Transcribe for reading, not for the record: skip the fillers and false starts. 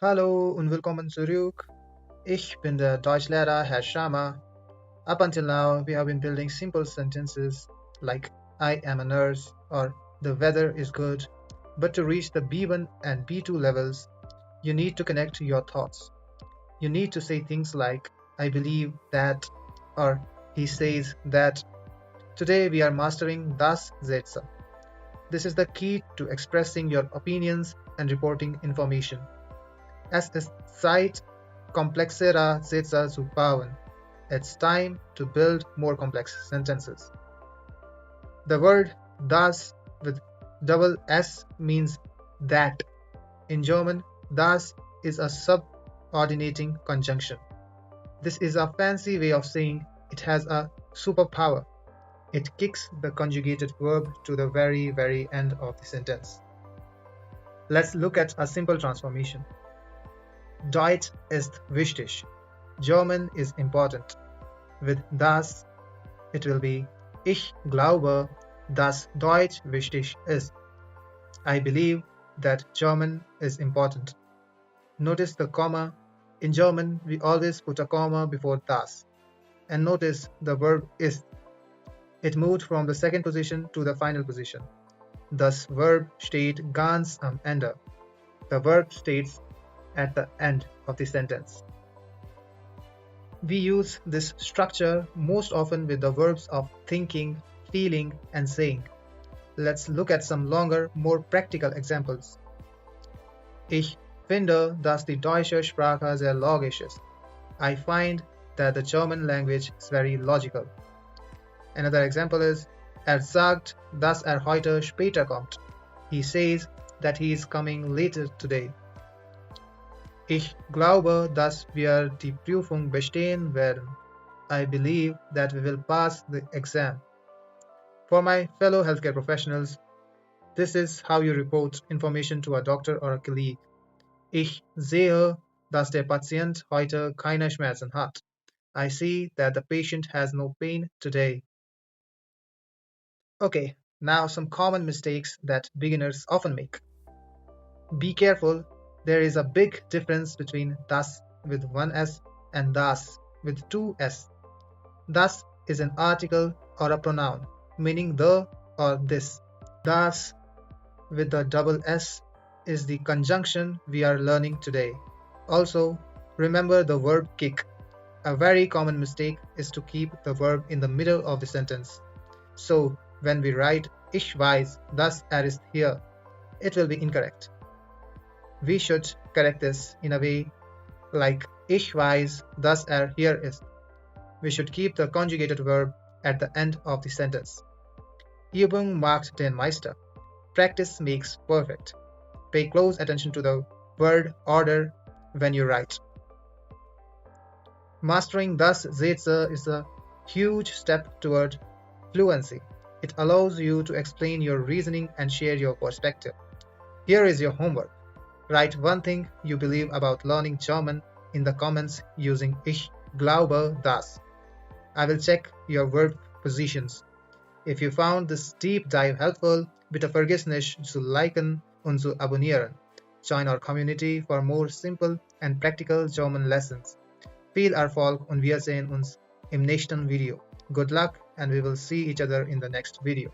Hallo und willkommen zurück. Ich bin der Deutschlehrer Up until now, we have been building simple sentences like I am a nurse or the weather is good. But to reach the B1 and B2 levels, you need to connect your thoughts. You need to say things like I believe that or he says that. Today we are mastering dass-Sätze. This is the key to expressing your opinions and reporting information. Es ist Zeit, komplexere Sätze zu bauen. It's time to build more complex sentences. The word das with double S means that. In German, das is a subordinating conjunction. This is a fancy way of saying it has a superpower. It kicks the conjugated verb to the very end of the sentence. Let's look at a simple transformation. Deutsch ist wichtig. German is important. With das, it will be Ich glaube, dass Deutsch wichtig ist. I believe that German is important. Notice the comma. In German, we always put a comma before das. And notice the verb ist. It moved from the second position to the final position. Das Verb steht ganz am Ende. The verb states at the end of the sentence. We use this structure most often with the verbs of thinking, feeling, and saying. Let's look at some longer, more practical examples. Ich finde, dass die deutsche Sprache sehr logisch ist. I find that the German language is very logical. Another example is sagt, dass heute später kommt. He says that he is coming later today. Ich glaube, dass wir die Prüfung bestehen werden. I believe that we will pass the exam. For my fellow healthcare professionals, this is how you report information to a doctor or a colleague. Ich sehe, dass der Patient heute keine Schmerzen hat. I see that the patient has no pain today. Okay, now some common mistakes that beginners often make. Be careful, there is a big difference between das with one S and das with two S. Das is an article or a pronoun, meaning the or this. Das with the double S is the conjunction we are learning today. Also, remember the verb kick. A very common mistake is to keep the verb in the middle of the sentence. So, when we write Ich weiß, dass ist hier, it will be incorrect. We should correct this in a way like Ich weiß, dass hier ist. We should keep the conjugated verb at the end of the sentence. Übung macht den Meister. Practice makes perfect. Pay close attention to the word order when you write. Mastering dass-Sätze is a huge step toward fluency. It allows you to explain your reasoning and share your perspective. Here is your homework. Write one thing you believe about learning German in the comments using Ich glaube dass. I will check your verb positions. If you found this deep dive helpful, bitte vergiss nicht zu liken und zu abonnieren. Join our community for more simple and practical German lessons. Viel Erfolg und wir sehen uns im nächsten Video. Good luck and we will see each other in the next video.